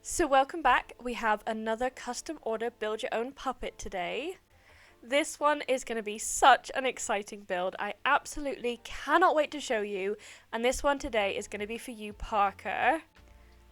So welcome back. We have another custom order build your own puppet today. This one is going to be such an exciting build. I absolutely cannot wait to show you. And this one today is going to be for you, Parker.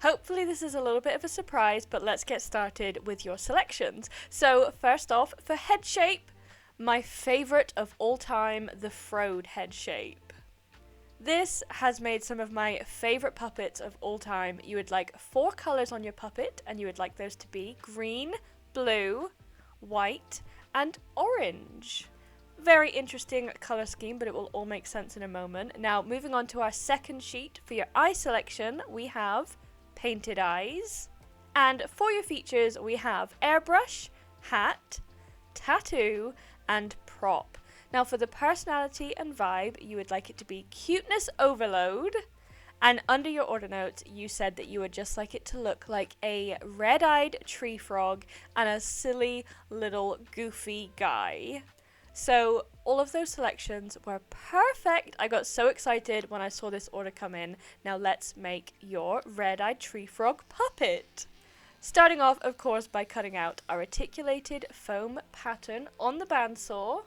Hopefully this is a little bit of a surprise, but let's get started with your selections. So first off, for head shape, my favorite of all time, the Frode head shape. This has made some of my favorite puppets of all time. You would like 4 colors on your puppet, and you would like those to be green, blue, white, and orange. Very interesting color scheme, but it will all make sense in a moment. Now, moving on to our second sheet, for your eye selection, we have painted eyes. And for your features, we have airbrush, hat, tattoo, and prop. Now for the personality and vibe, you would like it to be cuteness overload. And under your order notes, you said that you would just like it to look like a red-eyed tree frog and a silly little goofy guy. So all of those selections were perfect. I got so excited when I saw this order come in. Now let's make your red-eyed tree frog puppet. Starting off, of course, by cutting out our articulated foam pattern on the bandsaw.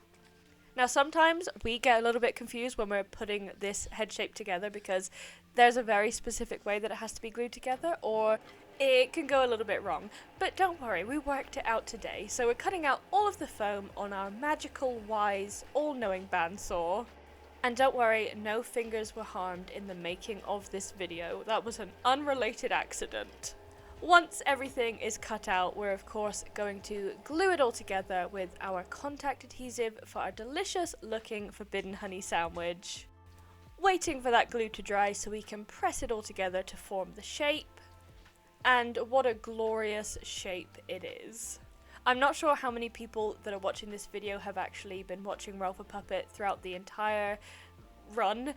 Now sometimes we get a little bit confused when we're putting this head shape together because there's a very specific way that it has to be glued together, or it can go a little bit wrong. But don't worry, we worked it out today. So we're cutting out all of the foam on our magical, wise, all-knowing bandsaw. And don't worry, no fingers were harmed in the making of this video. That was an unrelated accident. Once everything is cut out, we're of course going to glue it all together with our contact adhesive for our delicious looking forbidden honey sandwich. Waiting for that glue to dry so we can press it all together to form the shape. And what a glorious shape it is. I'm not sure how many people that are watching this video have actually been watching BYO Puppet throughout the entire run.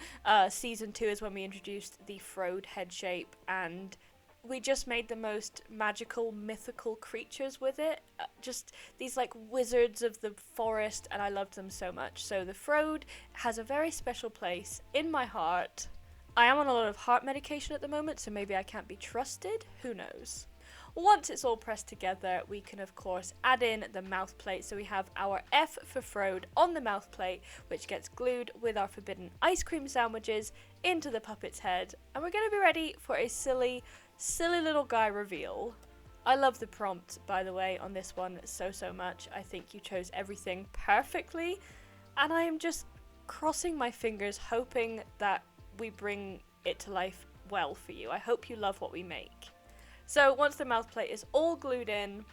Season 2 is when we introduced the Frode head shape, and we just made the most magical, mythical creatures with it. Just these like wizards of the forest, and I loved them so much. So the Frode has a very special place in my heart. I am on a lot of heart medication at the moment, so maybe I can't be trusted. Who knows? Once it's all pressed together, we can of course add in the mouth plate. So we have our F for Frode on the mouth plate, which gets glued with our forbidden ice cream sandwiches into the puppet's head. And we're going to be ready for a silly little guy reveal. I love the prompt, by the way, on this one so much. I think you chose everything perfectly, and I am just crossing my fingers hoping that we bring it to life well for you. I hope you love what we make. So once the mouth plate is all glued in,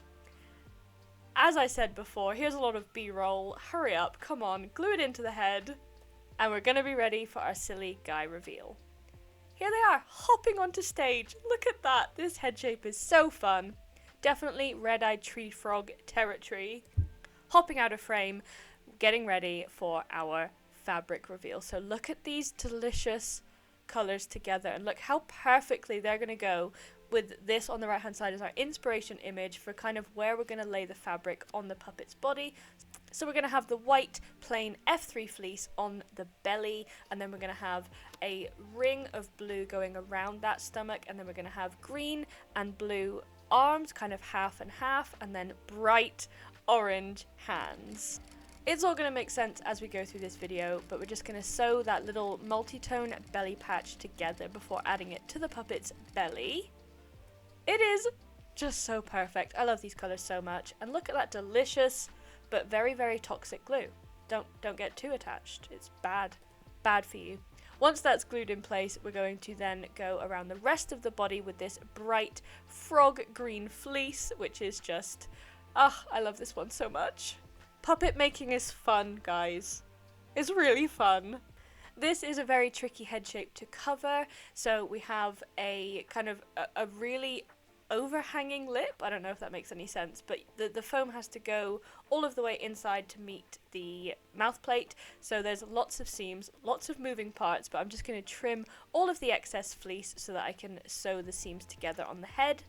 as I said before, here's a lot of B-roll. Hurry up, come on, glue it into the head, and we're gonna be ready for our silly guy reveal. Here they are, hopping onto stage. Look at that. This head shape is so fun. Definitely red-eyed tree frog territory. Hopping out of frame, getting ready for our fabric reveal. So look at these delicious colors together, and look how perfectly they're going to go with this on the right hand side as our inspiration image for kind of where we're going to lay the fabric on the puppet's body. So we're going to have the white plain F3 fleece on the belly, and then we're going to have a ring of blue going around that stomach, and then we're going to have green and blue arms, kind of half and half, and then bright orange hands. It's all going to make sense as we go through this video, but we're just going to sew that little multi-tone belly patch together before adding it to the puppet's belly. It is just so perfect. I love these colors so much, and look at that delicious but very toxic glue. Don't get too attached. It's bad for you. Once that's glued in place, we're going to then go around the rest of the body with this bright frog green fleece, which is just, I love this one so much. Puppet making is fun, guys. It's really fun. This is a very tricky head shape to cover, so we have a kind of a really overhanging lip. I don't know if that makes any sense, but the foam has to go all of the way inside to meet the mouth plate, so there's lots of seams, lots of moving parts, but I'm just going to trim all of the excess fleece so that I can sew the seams together on the head.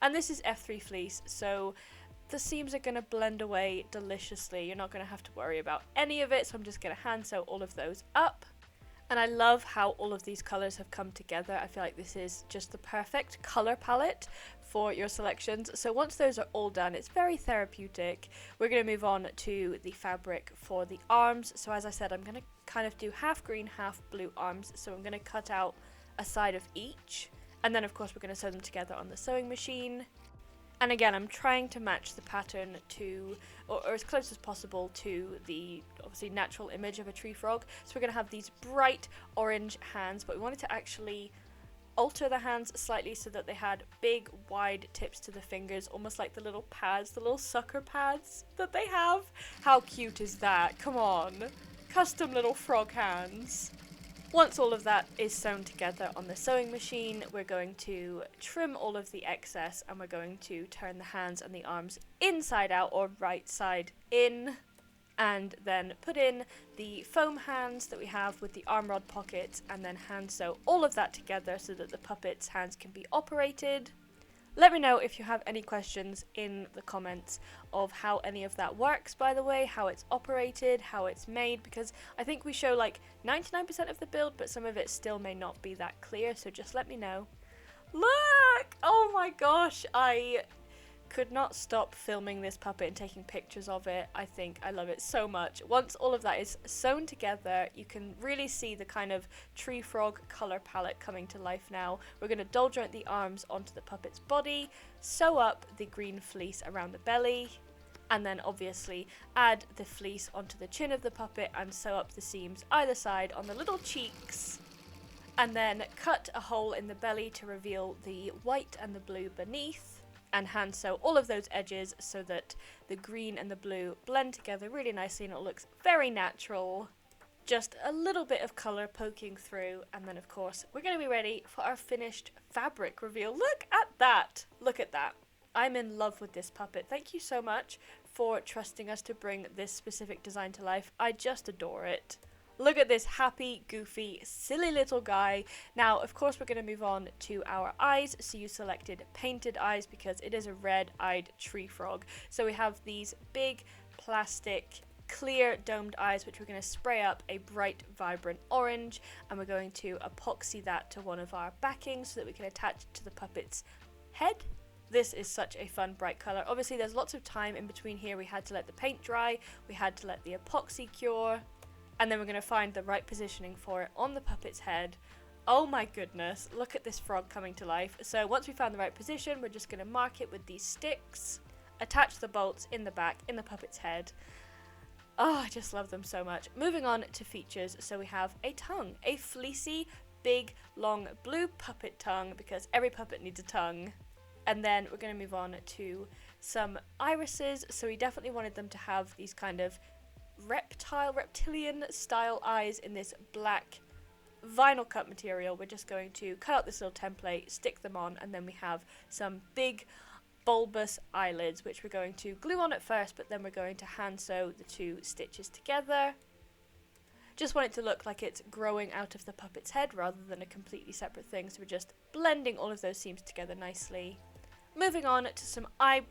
And this is F3 fleece, so the seams are going to blend away deliciously. You're not going to have to worry about any of it, so I'm just going to hand sew all of those up. And I love how all of these colors have come together. I feel like this is just the perfect color palette for your selections. So once those are all done, it's very therapeutic. We're going to move on to the fabric for the arms. So as I said, I'm going to kind of do half green, half blue arms. So I'm going to cut out a side of each. And then of course we're going to sew them together on the sewing machine. And again, I'm trying to match the pattern to, or as close as possible to the obviously natural image of a tree frog. So we're going to have these bright orange hands, but we wanted to actually alter the hands slightly so that they had big, wide tips to the fingers, almost like the little pads, the little sucker pads that they have. How cute is that? Come on. Custom little frog hands. Once all of that is sewn together on the sewing machine, we're going to trim all of the excess and we're going to turn the hands and the arms inside out or right side in, and then put in the foam hands that we have with the arm rod pockets and then hand sew all of that together so that the puppet's hands can be operated. Let me know if you have any questions in the comments of how any of that works, by the way, how it's operated, how it's made, because I think we show like 99% of the build, but some of it still may not be that clear, so just let me know. Look! Oh my gosh, I could not stop filming this puppet and taking pictures of it. I think I love it so much. Once all of that is sewn together, you can really see the kind of tree frog color palette coming to life now. We're going to doll joint the arms onto the puppet's body, sew up the green fleece around the belly, and then obviously add the fleece onto the chin of the puppet and sew up the seams either side on the little cheeks. And then cut a hole in the belly to reveal the white and the blue beneath. And hand sew all of those edges so that the green and the blue blend together really nicely and it looks very natural. Just a little bit of colour poking through, and then of course we're going to be ready for our finished fabric reveal. Look at that! Look at that. I'm in love with this puppet. Thank you so much for trusting us to bring this specific design to life. I just adore it. Look at this happy, goofy, silly little guy. Now, of course, we're going to move on to our eyes. So you selected painted eyes because it is a red-eyed tree frog. So we have these big plastic clear domed eyes, which we're going to spray up a bright, vibrant orange. And we're going to epoxy that to one of our backings so that we can attach it to the puppet's head. This is such a fun, bright colour. Obviously, there's lots of time in between here. We had to let the paint dry. We had to let the epoxy cure. And then we're going to find the right positioning for it on the puppet's head. Oh my goodness, look at this frog coming to life. So once we found the right position, we're just going to mark it with these sticks, attach the bolts in the back, in the puppet's head. Oh, I just love them so much. Moving on to features, so we have a tongue, a fleecy, big, long blue puppet tongue, because every puppet needs a tongue. And then we're going to move on to some irises, so we definitely wanted them to have these kind of reptilian style eyes in this black vinyl cut material. We're just going to cut out this little template, stick them on, and then we have some big bulbous eyelids which we're going to glue on at first, but then we're going to hand sew the two stitches together. Just want it to look like it's growing out of the puppet's head rather than a completely separate thing, so we're just blending all of those seams together nicely. Moving on to some eye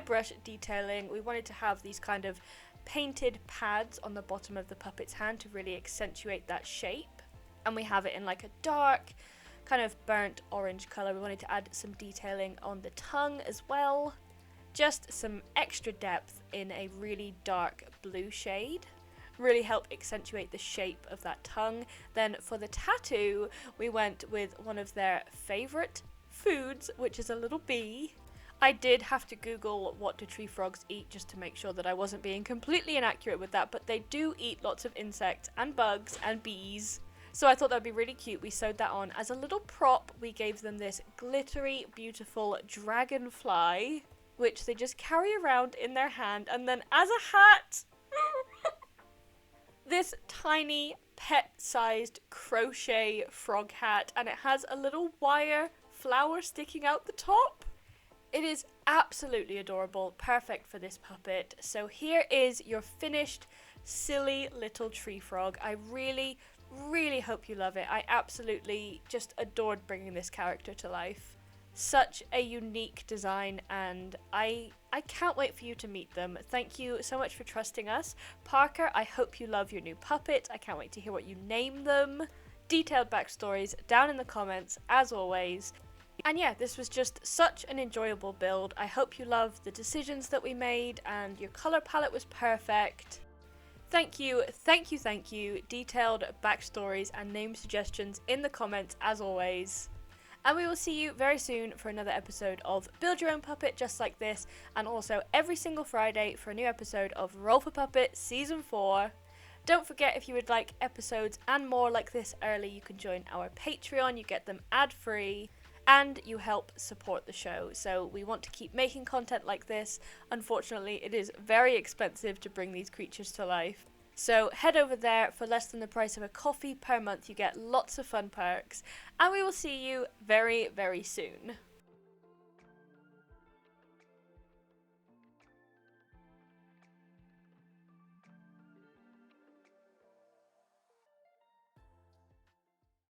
brush detailing. We wanted to have these kind of painted pads on the bottom of the puppet's hand to really accentuate that shape, and we have it in like a dark kind of burnt orange color. We wanted to add some detailing on the tongue as well, just some extra depth in a really dark blue shade, really help accentuate the shape of that tongue. Then for the tattoo, we went with one of their favorite foods, which is a little bee. I did have to Google what do tree frogs eat just to make sure that I wasn't being completely inaccurate with that, but they do eat lots of insects and bugs and bees. So I thought that would be really cute. We sewed that on as a little prop. We gave them this glittery, beautiful dragonfly, which they just carry around in their hand, and then as a hat, this tiny pet-sized crochet frog hat, and it has a little wire flower sticking out the top. It is absolutely adorable, perfect for this puppet. So here is your finished silly little tree frog. I really hope you love it. I absolutely just adored bringing this character to life. Such a unique design, and I can't wait for you to meet them. Thank you so much for trusting us. Parker, I hope you love your new puppet. I can't wait to hear what you name them. Detailed backstories down in the comments, as always. And yeah, this was just such an enjoyable build. I hope you loved the decisions that we made and your colour palette was perfect. Thank you, thank you, thank you. Detailed backstories and name suggestions in the comments as always. And we will see you very soon for another episode of Build Your Own Puppet just like this, and also every single Friday for a new episode of Roll for Puppet Season 4. Don't forget, if you would like episodes and more like this early, you can join our Patreon, you get them ad-free, and you help support the show. So we want to keep making content like this. Unfortunately, it is very expensive to bring these creatures to life. So head over there. For less than the price of a coffee per month, you get lots of fun perks, and we will see you very, very soon.